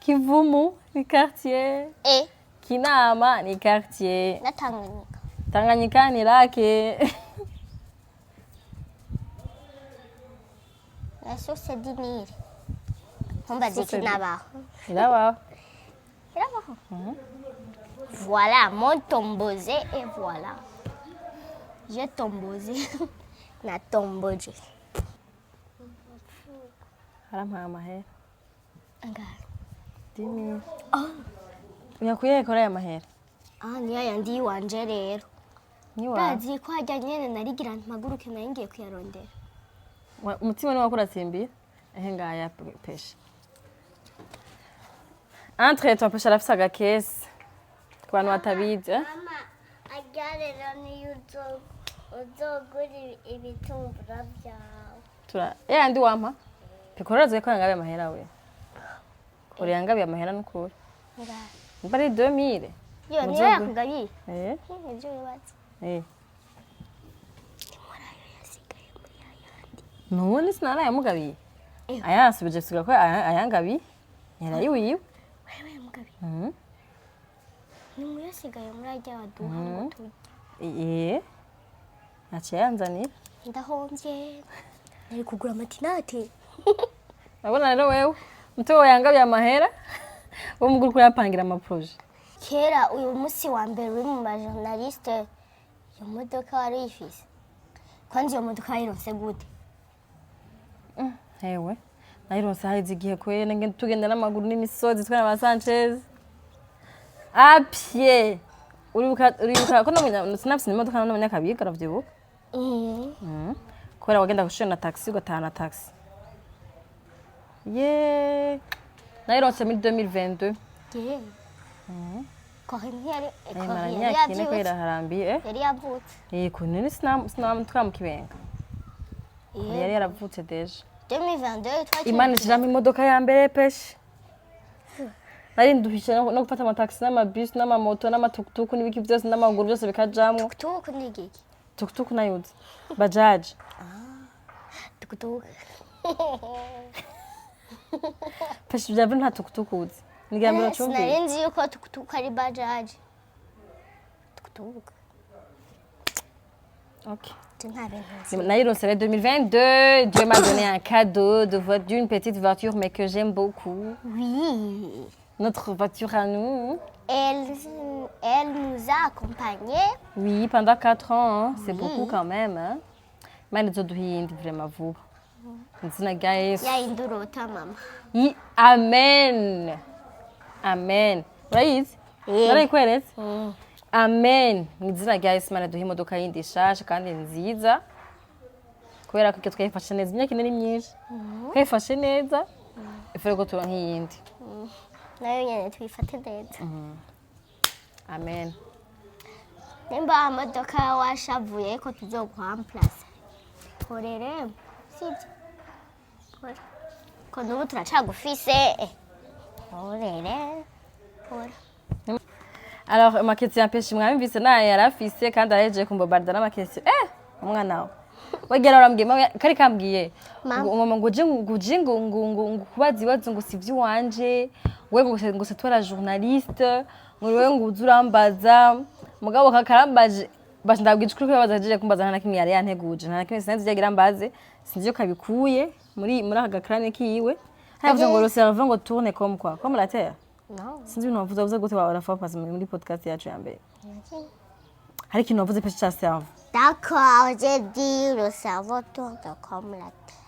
Speaker 2: Kivumu ni quartier Kinama ni quartier
Speaker 1: Na Tanganyika.
Speaker 2: Tanganyika ni lake
Speaker 1: La source d'Inir. Mbazi kinabaho.
Speaker 2: irabaho
Speaker 1: Irabaho. Voilà, mon tombosé et voilà. J'ai tombosé. Na tomboje.
Speaker 2: harampaye amahera
Speaker 1: Angara.
Speaker 2: dimi uyakuye kora aya mahera
Speaker 1: Niyo yandi wanje rero.
Speaker 2: niwa
Speaker 1: Bazi ko hajya nyene narigira mpaguruke nayo ngiye kuyarondera.
Speaker 2: umutima ni wakuratsimbira ngaya Peshy entre toi Peshy arafise agakesi ku bantu batabizi
Speaker 1: Mama, agarera niyo uzogura ibitumbura byawe.
Speaker 2: tura yandi wampa pikoreraze ko yangabe amahera we Cory yangabiye amahera n'ukuri mba ari 2000
Speaker 1: Yo niyo yakugabiye.
Speaker 2: Nivyo
Speaker 1: bibatse.
Speaker 2: None sinarayamugabiye ayansubije siga ko ayangabi yarayiwiwe
Speaker 1: wewe mugabi ni muyasigaye muri ajya waduha ngo
Speaker 2: turye naciye yanzanira
Speaker 1: ndahomvye nari kugura amatinate
Speaker 2: abona rero wewe mutwe yangabiye amahera wo muguru ko yapangira amaproje
Speaker 1: kera uyu musi wa mbere uri mu majournaliste iyo modoka wari ifise kwanza iyo modoka yayironse gute
Speaker 2: hewe nayironse haheze igihe kwene ngende tugenda n'amaguru n'imisozi twana ba Sanchez apye uribuka ko sinafise imodoka none munyakabiga aravyibuka kubera wagenda gushona taxi ugatahana taxi nayironse muri 2022
Speaker 1: Cory yari
Speaker 2: yari yavutse kunini twamukibenga yari yaravutse deja
Speaker 1: 2022
Speaker 2: Imana ishiramo imodoka ya mbere Peshy nari nduhishe no gufata amataxi n'amabus n'amamoto n'amatukutuku n'ibiki byose n'amaguru byose bikajamwo
Speaker 1: tukutuku n'igiki
Speaker 2: tukutuku nayuze bajaj
Speaker 1: tukutuku
Speaker 2: Peshy byavye nta tukutuku uzi nigambira cyumve
Speaker 1: narinzi yuko tukutuku ari bajaj tukutuku
Speaker 2: OK
Speaker 1: Naïronse
Speaker 2: 2022, Dieu m'a donné un cadeau d'une petite voiture, mais que j'aime beaucoup.
Speaker 1: Oui.
Speaker 2: Notre voiture à nous.
Speaker 1: Elle nous a accompagnés.
Speaker 2: Oui, pendant 4 ans, hein. C'est beaucoup quand même. Hein. Mais nous avons vraiment vous. Amen. Amen. Right? Right? Amen. Nizina guys mana duha imodoka yindi shasha kandi nziza. Kubera ko twayifashe neza imyaka ine myinshi. Twayifashe neza. Ifere ko turonka yindi.
Speaker 1: Nayo nyene twifate neza.
Speaker 2: Amen.
Speaker 1: Nimba amadoka washavuye ko tuzokwamplace. Korere. Sije. Kore. Ko nubu turacagufise. Korere. Kore.
Speaker 2: Alors ma question Peshy mwamvise naye yarafise kandi araje kumbobarda na question umwana wawe wagera urambwiye kari kambwiye mama ngo kubaza ibibazo ngo sivyi wanje wewe ngo se twara journaliste ngo wewe ngo uzurambaza mugabo kakarambaje basi ndabwije kuri kubaza aje kumbaza nta kimwe yari yanteguje nta kimwe sinzi yagira mbaze sinzi yo kabikuye muri aka crane kiwe havuze ngo le cerveau ngo tourne comme la terre.
Speaker 1: Non.
Speaker 2: Sinzi ibintu wavuze gute warafa passe muri podcast yacu ya mbere. Hari ikintu wavuze Peshy cha cerveau.
Speaker 1: D'accord, j'ai dit le cerveau tourne comme la terre.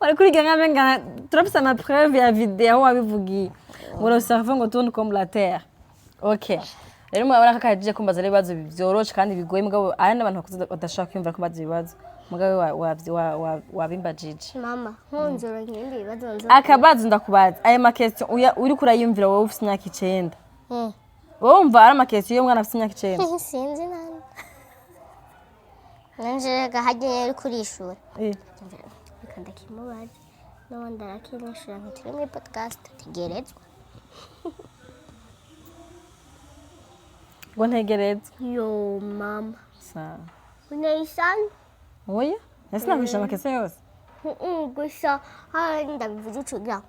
Speaker 2: Wari kuri ganga turafise ama preuve ya video wabivugiye. Ngo le cerveau ngo tourne comme la terre. OK. Rero mwabona kakajije kumbaza ibibazo byoroshe kandi bigoye mugabo ari n'abantu badashaka kwimvira kumbaza ibibazo. Mugabo wabimbajije.
Speaker 1: Mama, nkunzura nkindi ibibazo nzo.
Speaker 2: Akabazo ndakubaza. Aya ma question uri kurayumvira wowe ufite imyaka 9. Wowe umva ari ama question yo mwana afite imyaka 9.
Speaker 1: Sinzi nani. Nanje gahagiye uri kurishura. Kanda kimubaza. No ndarakimishura ntiri muri podcast tegerezwa.
Speaker 2: Ngo ntegerezwa.
Speaker 1: Yo mama.
Speaker 2: Sa.
Speaker 1: Unayisana?
Speaker 2: Oya, ese nakwisha ama question yose.
Speaker 1: Gusa ndabivuze ucugira.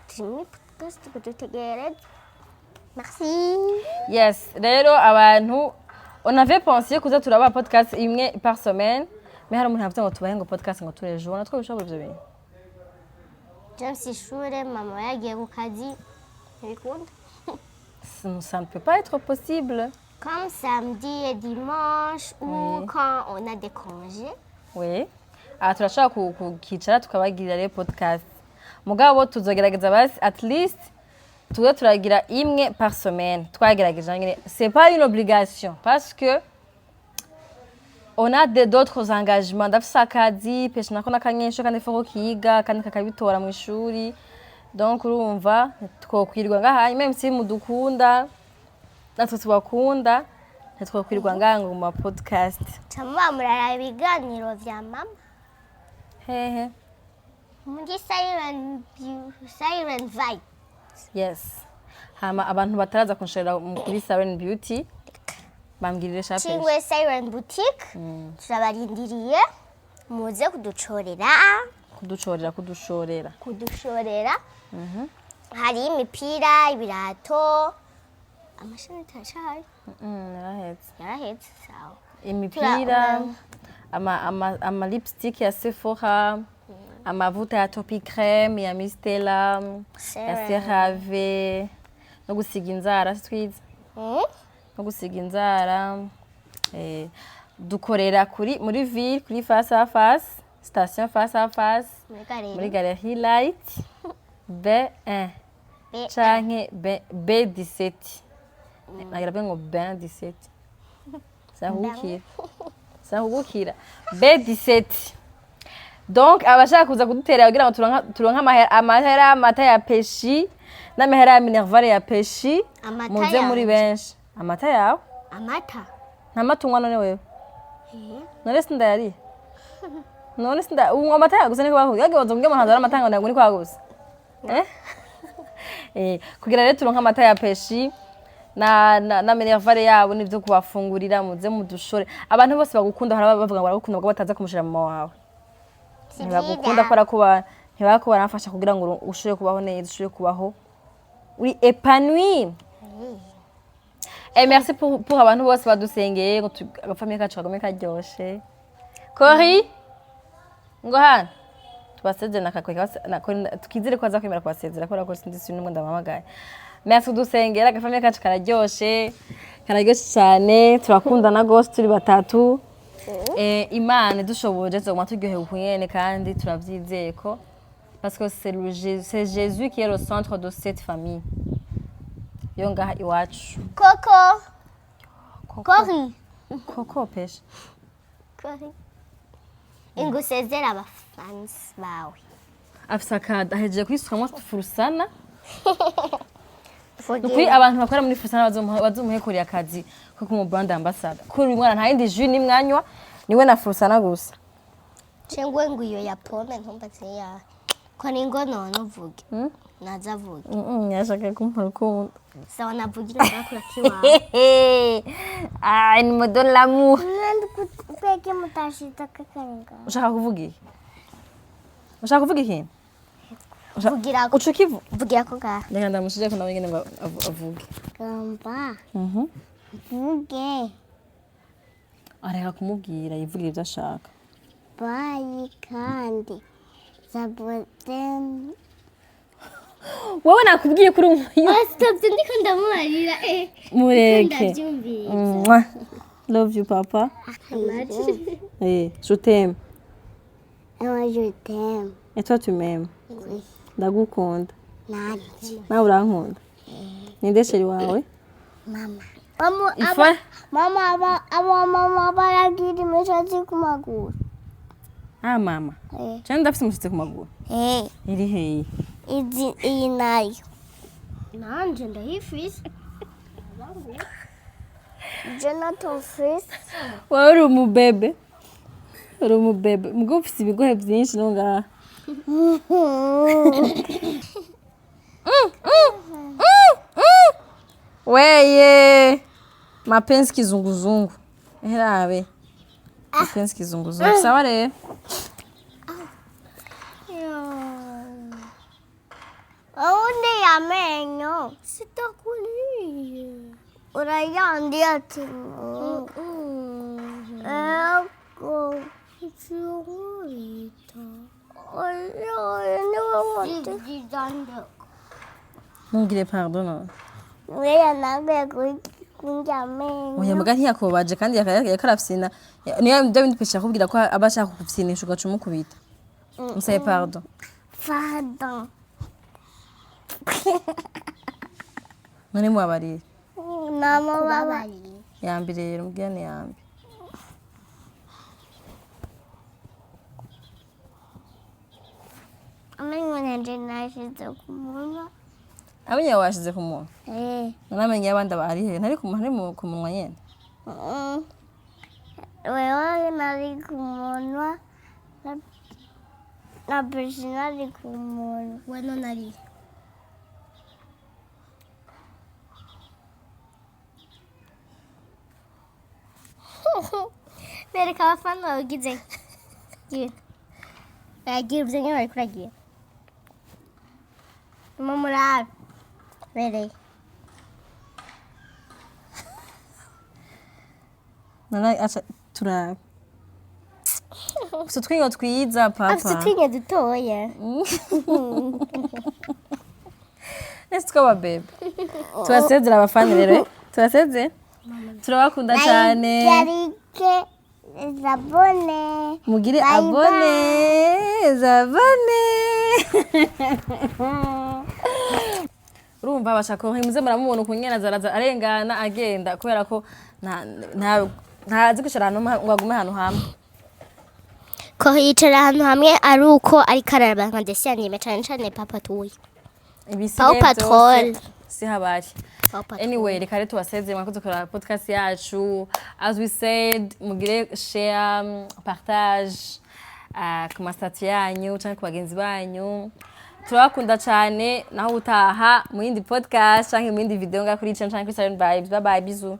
Speaker 1: Timi podcast kudutegereza. Merci.
Speaker 2: Yes, rero abantu on avait pensé kuza turaba podcast imwe par semaine, mais hari umuntu yavuze ngo tubahe ngo podcast ngo turejo, natwo bishobora ivyo bintu.
Speaker 1: James ishure mama yagiye ku kazi. Bikunda?
Speaker 2: Ça ne peut pas être possible.
Speaker 1: Comme samedi et dimanche ou quand on a des congés.
Speaker 2: Oui. Turashaka kukicara tukabagirira rero podcast. Mugabo tuzogerageza basi at least tuwe turagira imwe par semaine. Twagerageje nyine. C'est pas une obligation parce que on a d'autres engagements. Ndafise akazi, Peshy nako nakanyesho kandi foko kiga kandi kakabitora mu ishuri. Donc urumva twokwirwa ngaha même si mudukunda natwe tubakunda ntitwokwirwa ngaha ngo mu podcast.
Speaker 1: Tamba murara ibiganiro vya mama.
Speaker 2: Hehe.
Speaker 1: Muri Siren Vibe.
Speaker 2: Yes. Hama abantu bataraza kunshorera kuri Siren Beauty bambwirire shape.
Speaker 1: Chingwe Siren Boutique. Turabarindiriye. muze kuducorera hari imipira ibirato amashini tashari yarahetse sawa
Speaker 2: imipira ama lipstick ya Sephora amavuta ya Topi Creme ya Mistela ya CeraVe no gusiga inzara sitwiza no gusiga inzara dukorera muri ville kuri face à face station face à face muri Galerie Light B1 canke B17 nagira ngo B17 sahugukira B17 donc abashaka kuza kudutera kugira ngo turonka amahera amata ya Peshy n'amahera ya minervale ya Peshy muze muri benshi amata yawe nta matungwa none wewe none sinda yari none sinda uwo amata yaguze niko bahuye yagibazo mbwe muhanza amatanga ngo ni kwaguze kugira rero turonka amata ya Peshy na minervale yabo nivyo kubafungurira muze mudushore abantu bose bagukunda bavuga ngo baragukunda ngo bataza kumushira mama wawe ntibagukunda kora kuba ntibakubara nafasha kugira ngo ushire kubaho neza ushire kubaho uri épanoui. Et merci pour abantu bose badusengeye ngo agafamiye kacu kagome karyoshe. Cory ngo hano tubasezera na Cory tukizire ko aza kwemera kubasezera ko rako sindi sinumwe ndamamagaye. Merci dusengera agafamiye kacu kararyoshe cyane turakundana gose turi batatu. Imana dushoboje zo maturyohewe kunyene kandi turavyizeye ko parce que c'est Jésus qui est le centre de cette famille. Yonga iwacu. Cory Peshy.
Speaker 1: Cory. Ingusezera abafans bawe.
Speaker 2: Afisakada ahejeje kwisukamwa furusana. Ukuri abantu bakora muri furusana bazumuhekuriye akazi ko mu brand ambassador. Kuri mwana nta yindi jus ni mwanywa niwe na furusana gusa.
Speaker 1: Cengwe nguyo ya pome ntumbaze ya. Ko ningo none uvuge. Naza vuge.
Speaker 2: Nyashaka kumpa
Speaker 1: sawa navugira ngakura kiwawe.
Speaker 2: Ni modon l'amour.
Speaker 1: Peke mutashita kakarenga.
Speaker 2: Ushaka kuvuga iki? Ushaka kuvuga iki?
Speaker 1: Vugira
Speaker 2: ucukivu
Speaker 1: vugira ko ga.
Speaker 2: Ndeka ndamushije ko nawe ngene avuge.
Speaker 1: Gamba. Vuge.
Speaker 2: Areka kumubwira yivugira ibyo ashaka.
Speaker 1: Bayi kandi. Zaboten.
Speaker 2: Wowe nakubwiye kuri uyu.
Speaker 1: Stop ndiko ndamumarira
Speaker 2: Mureke. Love you papa. Je t'aime.
Speaker 1: Je t'aime.
Speaker 2: Et toi tu m'aimes?
Speaker 1: Oui.
Speaker 2: Ndagukunda.
Speaker 1: Nanje.
Speaker 2: Nawe urankunda? Ninde sheri wawe?
Speaker 1: Mama. Mama baragira imishatsi ku maguru.
Speaker 2: Mama. Cyane ndafite umushatsi ku maguru. Iri heyi.
Speaker 1: Iyi nayo. Nanje ndahifise. Jonathan Fils.
Speaker 2: Wowe uri umubebe. Mugabo ufite ibigohe byinshi no ngaha. Weye. Mapenzi kizunguzungu. Herabe. Mapenzi kizunguzungu. Sawa rero.
Speaker 1: Onde amenyo. Sitakuliye. Urayandi ati. Ego. Fiorita.
Speaker 2: Mungire pardon.
Speaker 1: Weya nabe kunja amenyo.
Speaker 2: Oya muga ntiyakobaje kandi yakarafsina. Niyo ndabindi pesha kubwira ko abashaka kugupsinisha ugacumukubita. Musaye pardon.
Speaker 1: Pardon.
Speaker 2: None mubabarire.
Speaker 1: Mama babarire.
Speaker 2: Yambi rero mugane yambi.
Speaker 1: Amenyo nanje nashize ku munwa.
Speaker 2: Amenye washize ku munwa. Namenye abandi bari he ntari ku munwa nyene.
Speaker 1: Wewe nari ku munwa. Na Peshy nari ku munwa. Wano nari. Bereka abafana bagize. Agira ivyo nyene bariko uragira. Mumurara. Bereye.
Speaker 2: Nana acha turaba. Gusa twinyo twiza papa.
Speaker 1: Afite utwinyo dutoya.
Speaker 2: Ese twaba bebe. Tubasezera abafana rero. Tubaseze. Turabakunda cyane.
Speaker 1: Yarike zabone.
Speaker 2: Mugire
Speaker 1: Bye
Speaker 2: abone. Zabone. Urumva bashaka muze muramubona kunyena zaraza arengana agenda kubera ko ntazi kwicara ahantu ngo agume ahantu hamwe.
Speaker 1: Ko yicara ahantu hamwe ari uko ariko araraba nka dessin anime cane papa tuye.
Speaker 2: Ibisigaye
Speaker 1: Patrol.
Speaker 2: si habari. Anyway, reka rero tubasezeye mwakoze kora podcast yacu. As we said, mugire share, partage ku masitati yanyu cyangwa ku bagenzi banyu. Turabakunda cyane naho utaha mu yindi podcast cyangwa mu yindi video nga kuri channel cyangwa kuri Silent Vibes. Bye bye, bisous.